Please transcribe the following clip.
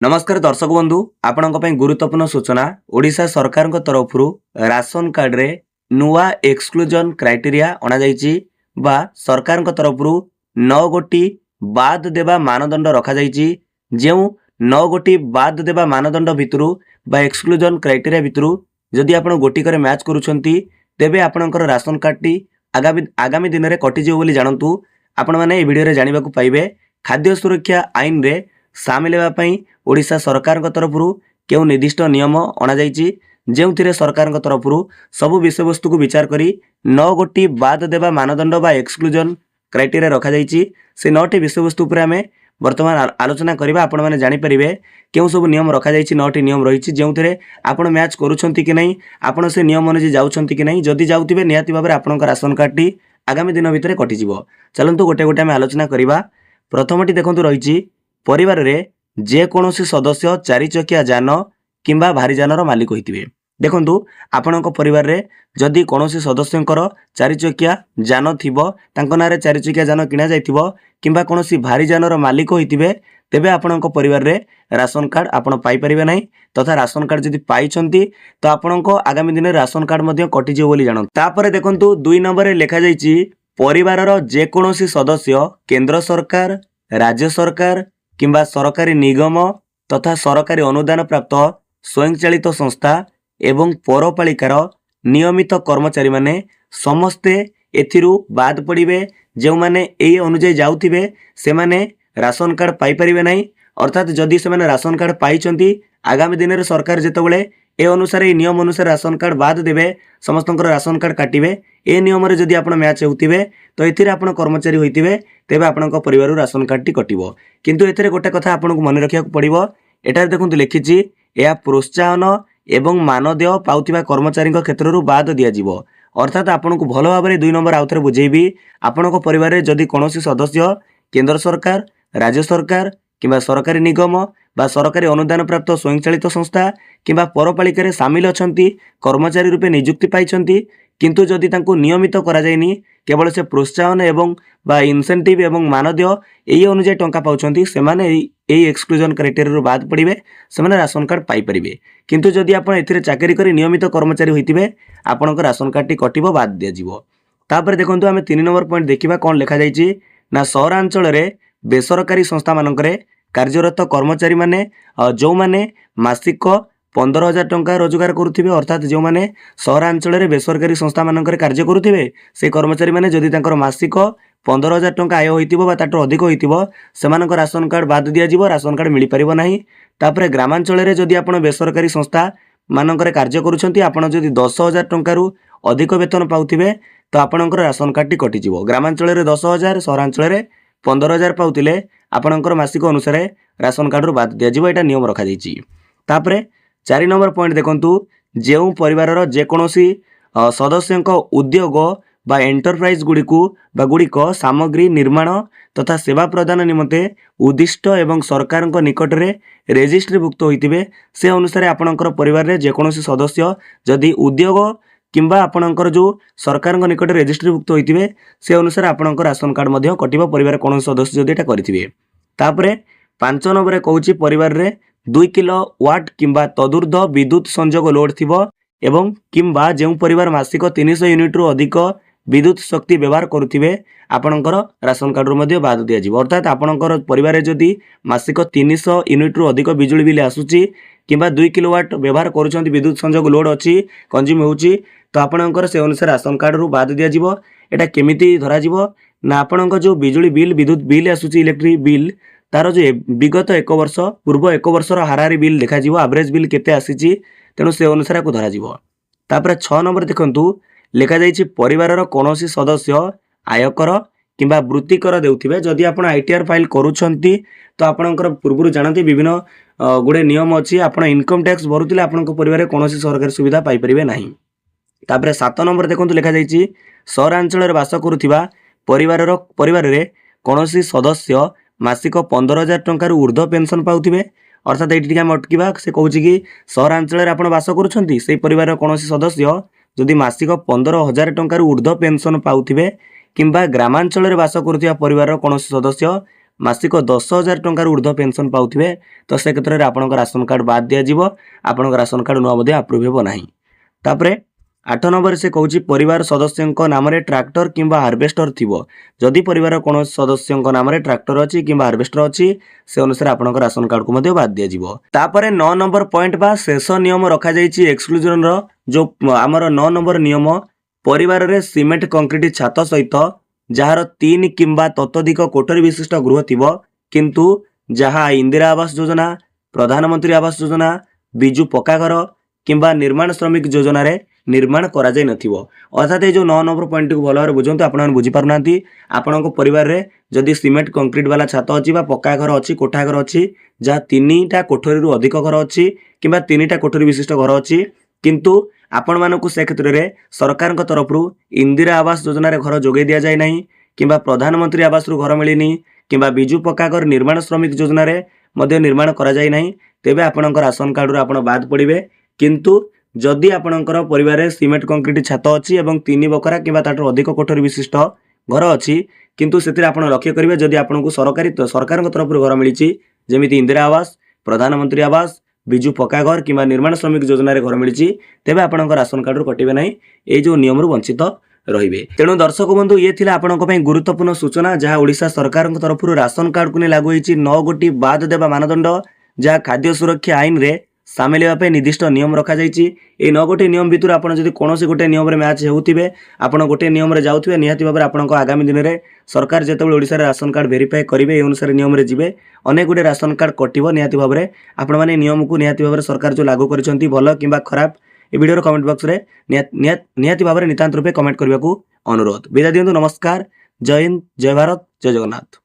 नमस्कार दर्शक बंधु आपण गुरुत्वपूर्ण सूचना ओडिशा सरकार तरफ राशन कार्ड रे नुआ एक्सक्लूजन क्राइटेरिया अणाई बा सरकार तरफ 9 गोटी बाद देवा मानदंड रखा जो 9 गोटी बाद देवा मानदंड भितर बा एक्सक्लूजन क्राइटेरिया भितर जदि आप गोटी करे मैच करुछंती तेबे आपणकर राशन कार्ड टी आगामी दिन में कटिजिव बोली जानतु। आपण माने ए वीडियो रे जानिबा को पाइबे खाद्य सुरक्षा आईन रे सामिल होगापी ओडिशा सरकार तरफ क्यों निर्दिष्ट नियम अणाई जो सरकार तरफ सबु विषय वस्तु को विचार करी 9 गोटी बाद देवा मानदंड बा एक्सक्लूजन क्राइटेरिया रखा से 9टी विषय वस्तु पर आम बर्तमान आलोचना करबा। आपण माने जानि परिबे क्यों सब नियम रखा 9टी नियम रही जो आपण मैच करूछंती कि नहीं, आपण से नियम अनुसार जाउछंती कि नहीं। जदि जाउथिबे निहाती भाबरे आपनका राशन कार्ड टी आगामी दिन भितर कटिजिवो। चलंतु गोटे गोटे आम आलोचना करबा। प्रथमटी देखंतु रही परिवार रे जे कोनोसी सदस्य 4 चकिया जान किंबा भारी जानर मालिक होइतिबे। देखंतु आपणक परिवार रे जदि कोनोसी सदस्यंकर 4 चकिया जान थिबो तांको नारे 4 चकिया जान किना जाइथिबो किंबा कोनोसी भारी जानर मालिक होइतिबे तेबे आपणक परिवार रे राशन कार्ड आपण पाई परिबे नाही। तथा राशन कार्ड जदि पाइछंती तो आपणक आगामी दिन राशन कार्ड मध्ये कटि जिवो बोली जानो। तापरे देखंतु 2 नंबर रे लेखा जाइछि परिवारर जे कोनोसी सदस्य केंद्र सरकार, राज्य सरकार किंबा सरकारी निगम तथा सरकारी अनुदान प्राप्त स्वयंचालित संस्था एवं पौरपालिकार नियमित कर्मचारी माने समस्ते एथिरु बाद पड़िबे। जो माने एई अनुଯାयी जाउथिबे से माने राशन कार्ड पाई परिबे नाही। अर्थात जदि से माने राशन कार्ड पाइछंती आगामी दिन रे सरकार जेतबेले ए अनुसार ए नियम अनुसार राशन कार्ड बाद देबे समस्तंकर राशन कार्ड काटिबे। ए नियम रे जदि आपण मैच होउथिबे तो एथिरे आपण कर्मचारी होइथिबे तेबे आपणक परिवार राशन कार्ड टी कटिबो। किंतु एथिरे गोटे कथा आपणक मन रखिया पड़िबो। एटारे देखंतु लिखिछि या प्रोत्साहन एवं मानदेय पाउथिबा कर्मचारी क्षेत्रରୁ बाद दिया जिवो। अर्थात आपनको भलो भाबरे 2 नंबर आउथरे बुझेबी। आपनको परिवार रे जदि कोनोसी सदस्य केंद्र सरकार, राज्य सरकार किंबा सरकारी निगम बा सरकारी अनुदान प्राप्त स्वयंचालित संस्था किंबा पौरपालिका सामिल अछंती कर्मचारी रूपे नियुक्ति पाइछंती किंतु जदि तांको नियमित करा जायनी केवल से प्रोत्साहन एवं बा इनसेंटिव एवं मानदेय एई अनुसार टंका पाउछंती से माने एई एक्सक्लूजन क्राइटेरिया रू बाद पड़िबे से माने राशन कार्ड पाई परिबे। किंतु जदि आपण एथिरे चाकरी करी नियमित कर्मचारी होइतिबे आपणक राशन कार्ड टी कटिबो बाद दिया जिवो। तापर देखंतु आमे 3 नंबर पॉइंट देखिबा कोन लेखा जायछि ना सहरांचल रे बेसरकारी संस्था मानकरे कार्यरत कर्मचारी माने जो माने मासिक 15,000 टंका रोजगार करुथिबे। अर्थात जो माने सहरांचल रे बेसरकारी संस्था मानकरे कार्य करुथिबे से कर्मचारी माने जदि तांकर मासिक 15,000 टंका आय होइतिबो बा ताटो अधिक होइतिबो सेमानक राशन कार्ड बाद दिया जिवो, राशन कार्ड मिली परिबो नाही। तापरे ग्रामांचल रे जदि आपण बेसरकारी संस्था मानकरे कार्य करूछंती आपण जदि 10,000 टंका रु अधिक वेतन पाउथिबे तो आपणकर राशन कार्ड टी कटि जिवो। ग्रामांचल रे 10,000, सहरांचल रे 15,000 पाउतिले आपणकर मासिक अनुसार राशन कार्ड रु बाद दिया जिवो। एटा नियम रखा जाइछि। तापरे 4 नंबर पॉइंट देखंतु जेउ परिवारर जे कोनोसी सदस्यंक उद्योग बा एंटरप्राइज गुड़िक सामग्री निर्माण तथा सेवा प्रदान निमंते उद्दिष्ट एवं सरकार निकट रे रेजिस्ट्रीभुक्त होइतिबे से अनुसार आपणकर परिवार रे जे कोनोसी सदस्य जदि उद्योग किंबा आपणकर जो सरकार निकट रेजिस्ट्रीभुक्त होइतिबे से अनुसार आपणकर राशन कार्ड मध्ये कटिबो परिवार कोनोसी सदस्य जदि एटा करिथिबे। तापरे 5 नंबर रे कहूछि परिवार रे 2 किलोवाट किंबा तदुर्ध विद्युत संयोग लोड थिबो एवं किंबा जेउ परिवार मासिक 300 यूनिट रु अधिक विद्युत शक्ति व्यवहार करुथिबे आपणकर राशन कार्ड रु मध्ये बाद दिया जिवो। अर्थात आपणकर परिवार रे जदि मासिक 300 यूनिट रु अधिक बिजुली बिल आसुची किंबा 2 किलोवाट व्यवहार करूछंती विद्युत संयोग लोड अछि कंज्यूम होउची तो आपणकर से अनुसार राशन कार्ड रु बाद दिया जिवो। एटा केमिति धरा जिवो ना आपणकर जो बिजुली बिल विद्युत बिल आसुची इलेक्ट्रिक बिल तार जो विगत 1 वर्ष पूर्व 1 वर्षर हाराहारी बिल देखा जिवो एवरेज बिल केते आसीची तेणु से अनुसार को धरा जिवो। तापर 6 नंबर देखंतु लेखा जाइछि परिवारर कोनोसी सदस्य आयकर किंबा वृत्तिकर देउथिबे। जदि आपण आईटीआर फाइल करूछंती तो आपणकर पूर्वरु जानती विभिन्न गुडे नियम अछि आपण इनकम टैक्स भरुतिले आपणक परिवार कोनोसी सरकारी सुविधा पाई परिबे नाही। तापर 7 नंबर देखंतु लेखा जाइछि सहरांचल रे वास करूथिबा परिवार रे कोनोसी सदस्य मासिक 15,000 टंका रु ऊर्ध्व पेंशन पाउथिबे। अर्थात एठी हम अटकिबा से कहूछि कि सहरांचल रे आपण वास करूछंती सेही परिवार कोनोसी सदस्य जदि मासिक 15,000 टंका रु ऊर्ध्व पेंशन पाउथिबे किंबा ग्रामांचल रे वास करूथिबा परिवार कोनोसी सदस्य मासिक 10,000 टंकार ऊर्ध्व पेंशन पाउथिबे तो से क्षेत्र में आपन राशन कार्ड बाद दिया जिवो आपन राशन कार्ड नुआ मध्ये अप्रूव हेबो नाही। तापरे 8 नंबर से कहूँ परिवार सदस्यों नाम ट्रैक्टर किंबा हार्वेस्टर थिबो जदि परिवार कौन सदस्यों नाम ट्रैक्टर अच्छी किंबा हार्वेस्टर अच्छी से अनुसार आपन राशन कार्ड को मध्य बाद दिया। तापरे 9 नंबर पॉइंट बा शेष नियम रखा जाइछि एक्सक्लूजन रो जो आमर 9 नंबर नियम परिवार रे सीमेंट कंक्रीट छात सहित जार 3 किंबा ततोधिक कोठरी विशिष्ट गृह थिबो किंतु जहाँ इंदिरा आवास योजना प्रधानमंत्री आवास योजना बिजु पक्का घर किंबा निर्माण श्रमिक योजना रे निर्माण करा जाय नथिबो। अर्थात ये जो 9 नंबर पॉइंट को भल भाव बुझंतु आपन बुझी पारु नांती आपन परिवार रे जदि सीमेंट कंक्रीट वाला छात अछि बा पक्का घर अछि कोठा घर अछि जहाँ 3टा कोठरी रु अधिक घर अछि किंबा 3टा कोठरी विशिष्ट घर अछि किंतु आपण मानकु से क्षेत्र रे सरकार को तरफ रु इंदिरा आवास योजना रे घर जोगे दिया जाय नाही किंबा प्रधानमंत्री आवास रु घर मिलिनी किंबा बिजु पक्का घर निर्माण श्रमिक योजना रे मध्य निर्माण करा जाय नाही तेबे आपन राशन कार्ड रु आपन बाद पड़िबे। किंतु जदि आपणकर परिवार सीमेंट कंक्रीट छात अच्छी और 3 बकरा किंबा ताठू अधिक कोठरी विशिष्ट घर अच्छी किंतु से आप लक्ष्य करेंगे जदि आपको सरकार तरफ घर मिली जमी इंदिरा आवास प्रधानमंत्री आवास बिजु पक्का घर किंबा निर्माण श्रमिक योजना रे घर मिली तेबे आपन राशन कार्ड कटेबे नहीं ये जो नियम वंचित रहिबे। तेणु दर्शक बंधु ये थिला आपनक पई गुरुत्वपूर्ण सूचना जहाँ ओडिशा सरकार तरफ राशन कार्ड को नहीं लागू होईछि 9 गोटी बाद देबा मानदंड जहाँ खाद्य सुरक्षा आईन रे सामिल होगा निर्दिष्ट नियम रखा जाइए। 9 गोटे नियम भितर आपड़ जब कौन गोटे नियम रे मैच होउथिबे आपण गोटे नियम रे जाउथिबे निहाती भाव आपन आगामी दिन में सरकार जेतेबेले ओडिशा रे राशन कार्ड वेरीफाई करेंगे ए अनुसार नियम रे जिबे अनेक गुटे राशन कार्ड कटिबो निहाती भाव आपण माने नियम को निहाती भाव सरकार जो लागू करिसंती भल किंबा खराब ए वीडियो कमेंट बॉक्स रे निहाती भाव नितांत रूपे कमेंट करने को अनुरोध। विदा दियंतु। नमस्कार। जय हिंद, जय भारत, जय जगन्नाथ।